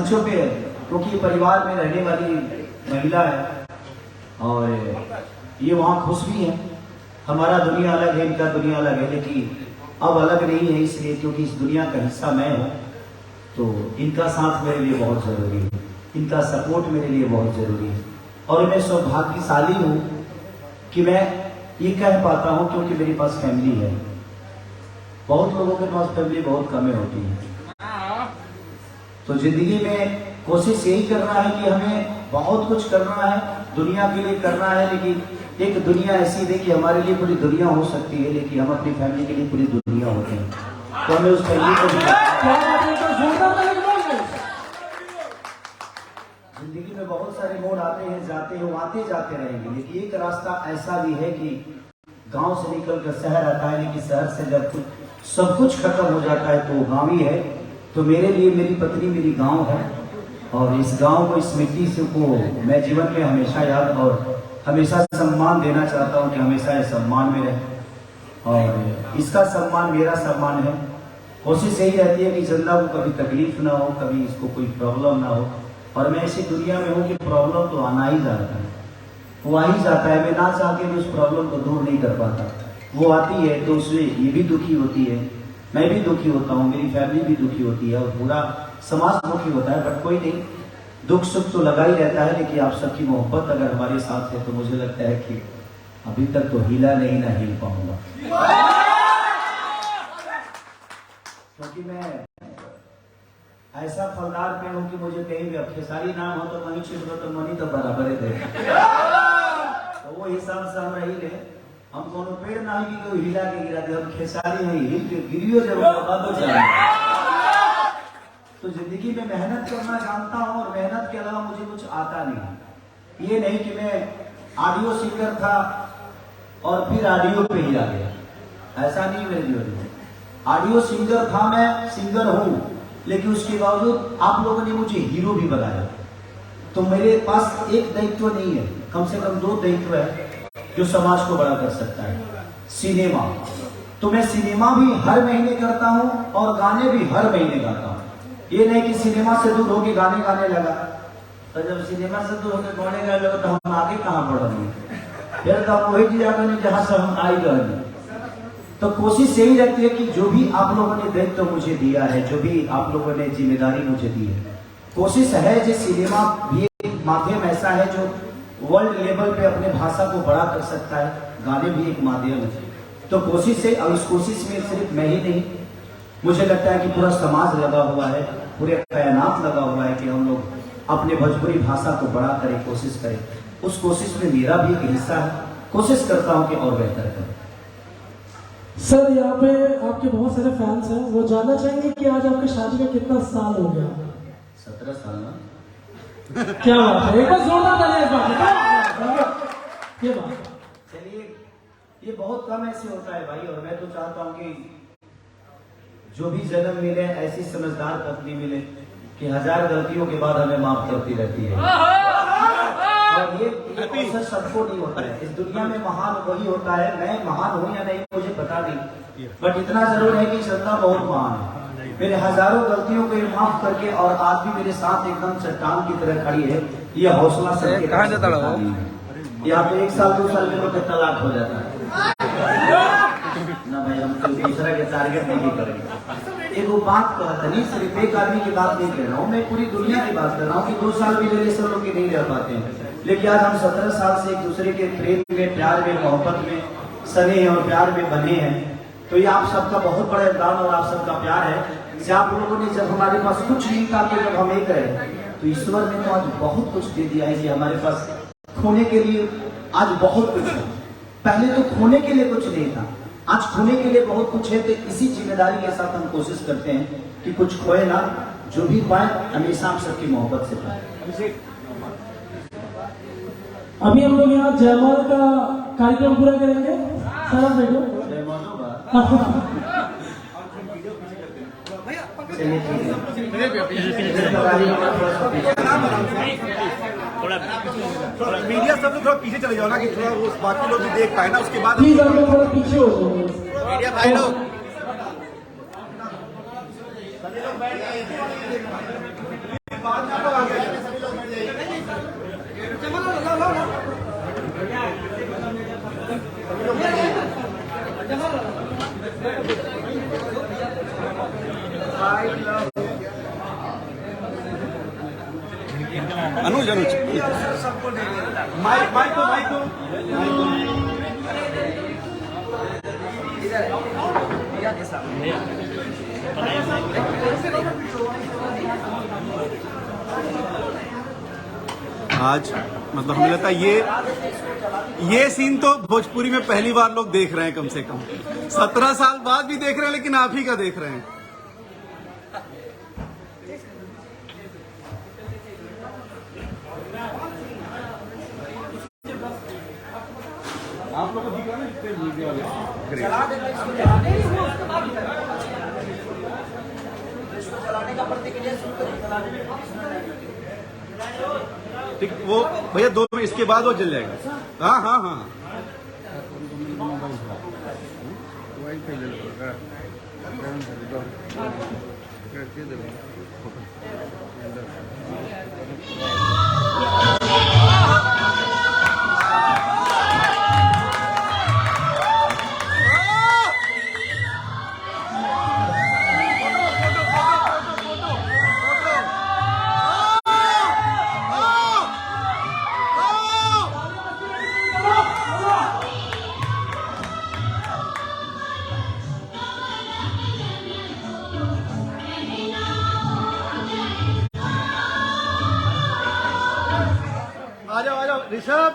मंचों पे, क्योंकि परिवार में रहने वाली महिला है और ये वहाँ खुश भी है। हमारा दुनिया अलग है, इनका दुनिया अलग है, लेकिन अब अलग नहीं है इसलिए क्योंकि इस दुनिया का हिस्सा मैं हूँ। तो इनका साथ मेरे लिए बहुत ज़रूरी है, इनका सपोर्ट मेरे लिए बहुत ज़रूरी है। और मैं सौभाग्यशाली हूँ कि मैं ये कह पाता हूँ क्योंकि मेरे पास फैमिली है। बहुत लोगों के पास फैमिली बहुत कम होती है। तो जिंदगी में कोशिश यही करना है कि हमें बहुत कुछ करना है, दुनिया के लिए करना है, लेकिन एक दुनिया ऐसी है कि हमारे लिए पूरी दुनिया हो सकती है, लेकिन हम अपनी फैमिली के लिए पूरी दुनिया होते हैं। तो हमें उस फैमिली को जिंदगी में बहुत सारे मोड़ आते हैं, जाते हैं, आते जाते रहेंगे, लेकिन एक रास्ता ऐसा भी है कि गांव से निकलकर शहर आता है, लेकिन शहर से जब सब कुछ खत्म हो जाता है तो गांव ही है। तो मेरे लिए मेरी पत्नी मेरी गांव है और इस गांव को, इस मिट्टी से को मैं जीवन में हमेशा याद और हमेशा सम्मान देना चाहता हूं कि हमेशा ये सम्मान में रहे और इसका सम्मान मेरा सम्मान है। कोशिश यही रहती है कि जिंदा को कभी तकलीफ ना हो, कभी इसको कोई प्रॉब्लम ना हो। और मैं ऐसी दुनिया में हूँ कि प्रॉब्लम तो आना ही जाता है, वो आ ही जाता है। मैं ना चाह के भी उस प्रॉब्लम को दूर नहीं कर पाता, वो आती है तो उसमें ये भी दुखी होती है, मैं भी दुखी होता हूँ, मेरी फैमिली भी दुखी होती है और पूरा समाज दुखी होता है। बट कोई नहीं, दुख सुख तो लगा ही रहता है, लेकिन आप सबकी मोहब्बत अगर हमारे साथ है तो मुझे लगता है कि अभी तक तो हिला नहीं ना हिल पाऊंगा, क्योंकि मैं ऐसा फलदार पेड़ हूं कि मुझे कहीं भी अब खेसारी नाम हो तो मनी छिड़ो तो मनी तो बराबर है तो वो हिसाब से हम रही ले। हम कोनो पेड़ ना ही कोई हिला के गिरा दे, हम खेसारी है, हिल के गिरियो जब बर्बाद हो जाएगा। तो जिंदगी में मेहनत करना जानता हूँ और मेहनत के अलावा मुझे कुछ आता नहीं। ये नहीं कि मैं ऑडियो सिंगर था और फिर ऑडियो पे ही आ गया, ऐसा नहीं मेरे जीवन में। ऑडियो सिंगर था, मैं सिंगर हूँ, लेकिन उसके बावजूद आप लोगों ने मुझे हीरो भी बनाया। तो मेरे पास एक दायित्व नहीं है, कम से कम 2 दायित्व है जो समाज को बड़ा कर सकता है। सिनेमा, तो मैं सिनेमा भी हर महीने करता हूँ और गाने भी हर महीने गाता हूँ। ये नहीं कि सिनेमा से दूर होके गाने गाने लगा, तो जब सिनेमा से दूर होकर गाने गाने लगा तो हम आगे कहाँ बढ़ेंगे, फिर तो हम वही जगह नहीं जहाँ से हम आई गए। तो कोशिश यही रहती है कि जो भी आप लोगों ने दायित्व तो मुझे दिया है, जो भी आप लोगों ने जिम्मेदारी मुझे दी है, कोशिश है जो सिनेमा भी एक माध्यम ऐसा है जो वर्ल्ड लेवल पे अपने भाषा को बड़ा कर सकता है, गाने भी एक माध्यम है। तो कोशिश है, और इस कोशिश में सिर्फ मैं ही नहीं, मुझे लगता है कि पूरा समाज लगा हुआ है, पूरे कायनात लगा हुआ है कि हम लोग अपने भोजपुरी भाषा को बड़ा करें, कोशिश करें। उस कोशिश में मेरा भी एक हिस्सा है, कोशिश करता हूँ कि और बेहतर करें। सर, यहाँ पे आपके बहुत सारे फैंस हैं, वो जानना चाहेंगे कि आज आपकी शादी का कितना साल हो गया? 17 साल ना? क्या बात है, एक बार जोरदार तालियां इस बात ये बात। चलिए, ये बहुत कम ऐसे होता है भाई, और मैं तो चाहता हूँ कि जो भी जन्म मिले ऐसी समझदार पत्नी मिले कि 1000 गलतियों के बाद हमें माफ करती रहती है। और ये अवसर सबको नहीं होता है। इस दुनिया में महान वही होता है, मैं महान हूँ या नहीं मुझे पता नहीं, बट इतना जरूर है कि श्रद्धा बहुत महान है। मेरे हजारों गलतियों को माफ करके और आज भी मेरे साथ एकदम चट्टान की तरह खड़ी है। ये हौसला सबके कहाँ जाता है। यहाँ पे 1 साल 2 साल में लोग तलाक हो जाता है ना भाई, हम तो दूसरा के टारगेट नहीं करेंगे। एक वो बात कहता नहीं, सिर्फ एक आदमी की बात नहीं कह रहा हूँ, मैं पूरी दुनिया की बात कर रहा हूँ कि 2 साल भी रिलेशन लोग नहीं रह पाते हैं, लेकिन आज हम 17 साल से एक दूसरे के प्रेम में, प्यार में, मोहब्बत में, स्नेह और प्यार में बने हैं। तो ये आप सबका बहुत बड़ा योगदान और आप सबका प्यार है। आप लोगों ने जब हमारे पास कुछ नहीं था कि जब हम एक रहे, तो ईश्वर ने तो आज बहुत कुछ दे दिया है कि हमारे पास खोने के लिए आज बहुत कुछ है। पहले तो खोने के लिए कुछ नहीं था, आज खोने के लिए बहुत कुछ है। तो इसी जिम्मेदारी के साथ हम कोशिश करते हैं कि कुछ खोए ना, जो भी पाए हमेशा हम सबकी मोहब्बत से पाए। अभी हम लोग यहाँ जयमाल का कार्यक्रम पूरा करेंगे। सर आप बैठो। थोड़ा मीडिया सब लोग थोड़ा पीछे चले जाओ ना, कि थोड़ा उस बात को लोग भी देख पाए ना, उसके बाद प्लीज आप लोग थोड़ा पीछे हो जाओ। मीडिया भाई लोग बाद में आप लोग आ गए। अनुज अनुज माइक माइक को माइक को आज मतलब हमें लगता है ये सीन तो भोजपुरी में पहली बार लोग देख रहे हैं, कम से कम 17 साल बाद भी देख रहे हैं, लेकिन आप ही का देख रहे हैं। आप लोगों को दिख रहा है ना वीडियो ठीक, वो भैया 2 मिनट इसके बाद वो जल जाएगा। हाँ हाँ हाँ आ जाओ ऋषभ।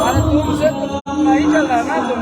अरे तुमसे तो नहीं चल रहा ना तुम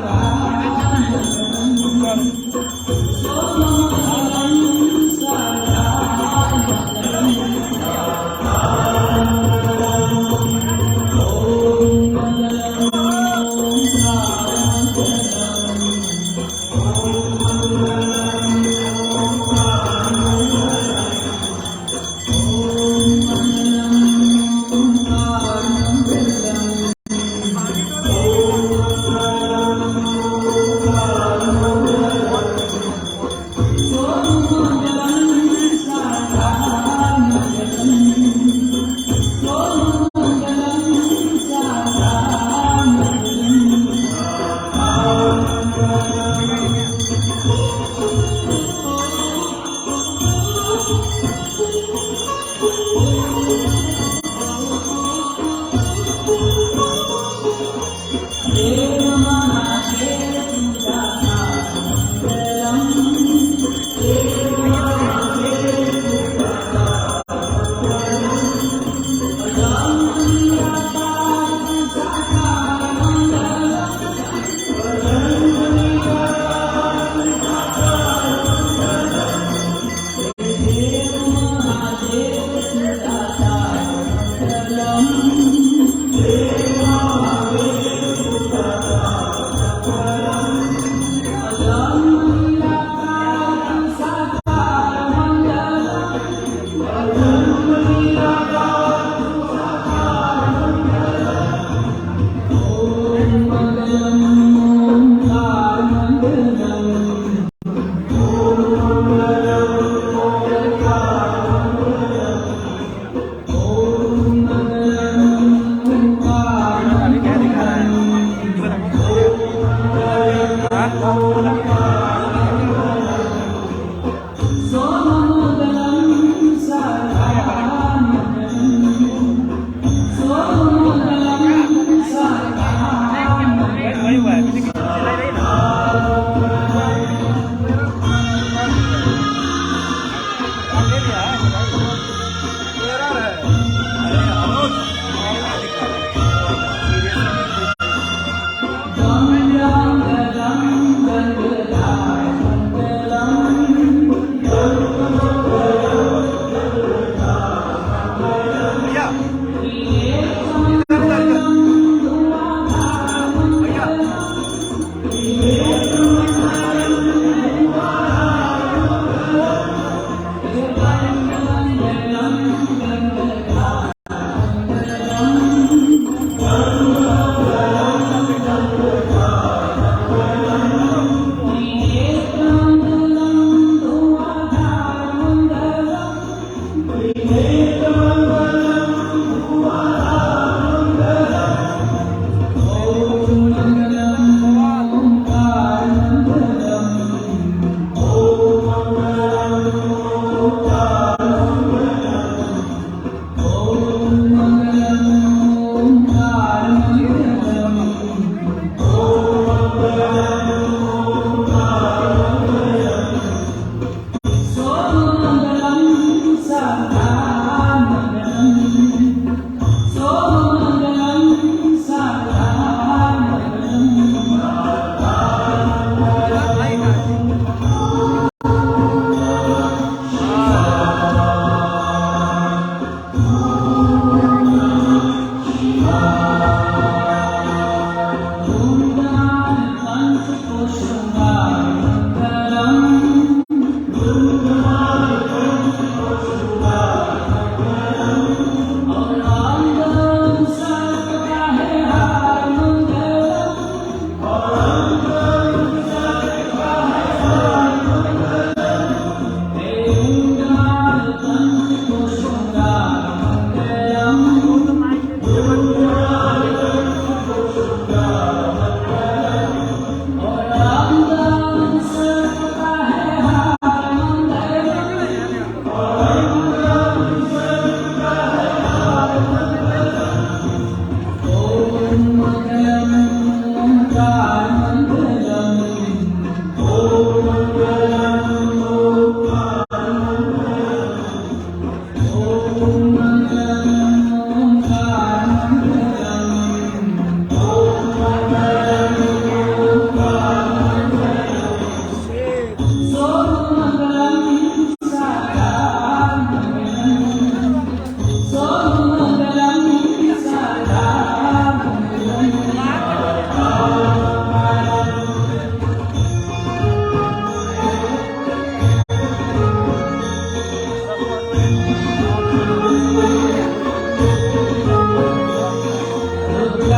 तो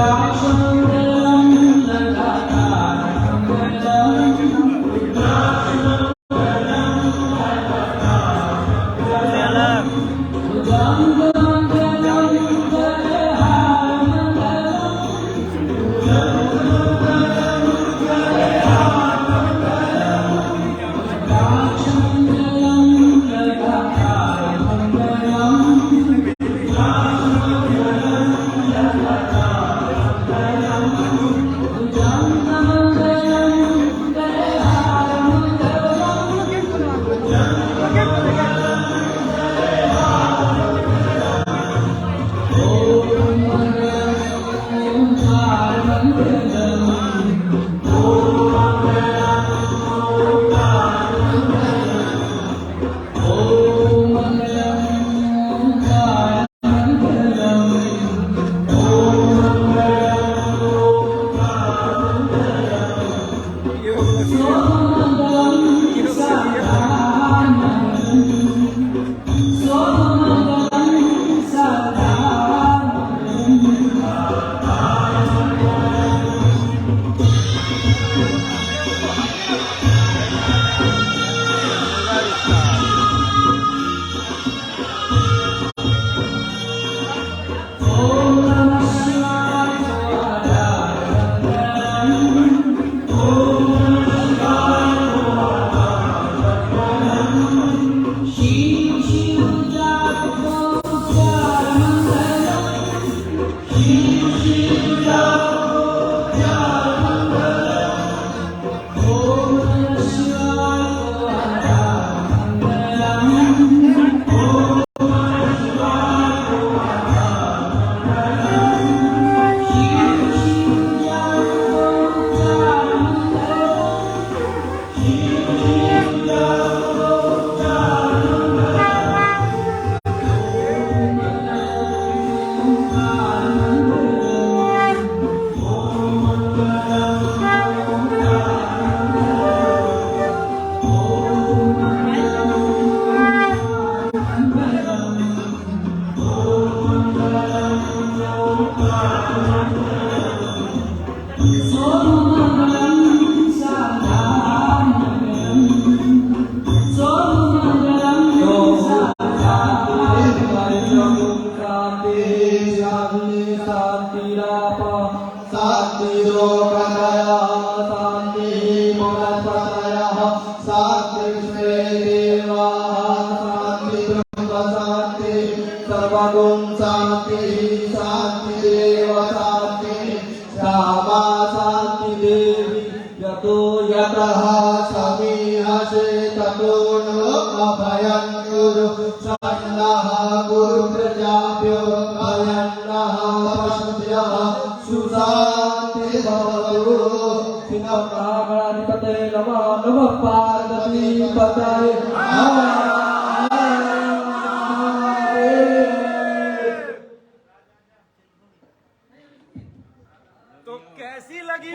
कैसी लगी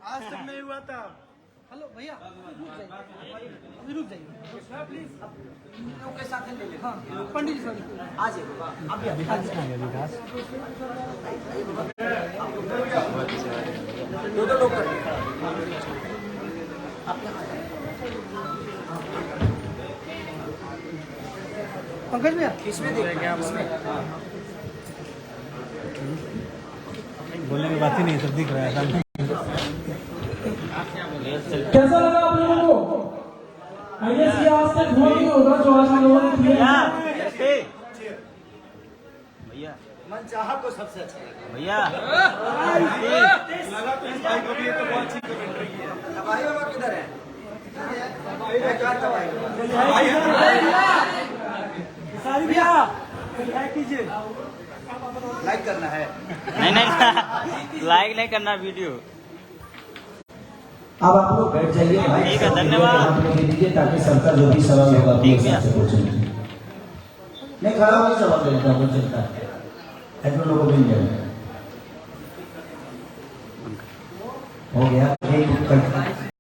आज तक नहीं हुआ था। हेलो भैया अभी रुक जाइए प्लीज के साथ ले ले हाँ पंडित जी सॉरी आ जाइए आप दो लोग पंकज भैया किसमें देखेंगे बोलने की बात ही नहीं, सब दिख रहा है। कैसा लगा आप लोगों को? आई गेस ये आज तक हुआ नहीं होगा जो आज हम लोगों ने किया। भैया मन चाहा को सबसे अच्छा लगा भैया लगा तो इस भाई को भी ये तो बहुत अच्छी कमेंट्री की है। हमारे बाबा किधर है? लाइक करना है। नहीं लाइक नहीं करना वीडियो। अब आप लोग बैठ जाइए भाई। ठीक है, धन्यवाद। हाथ में दे दीजिए ताकि सबका जो भी सवाल होगा ठीक है। नहीं खड़ा होकर सवाल देता हूँ, चलता है ऐसे लोगों को मिल जाएगा। हो गया एक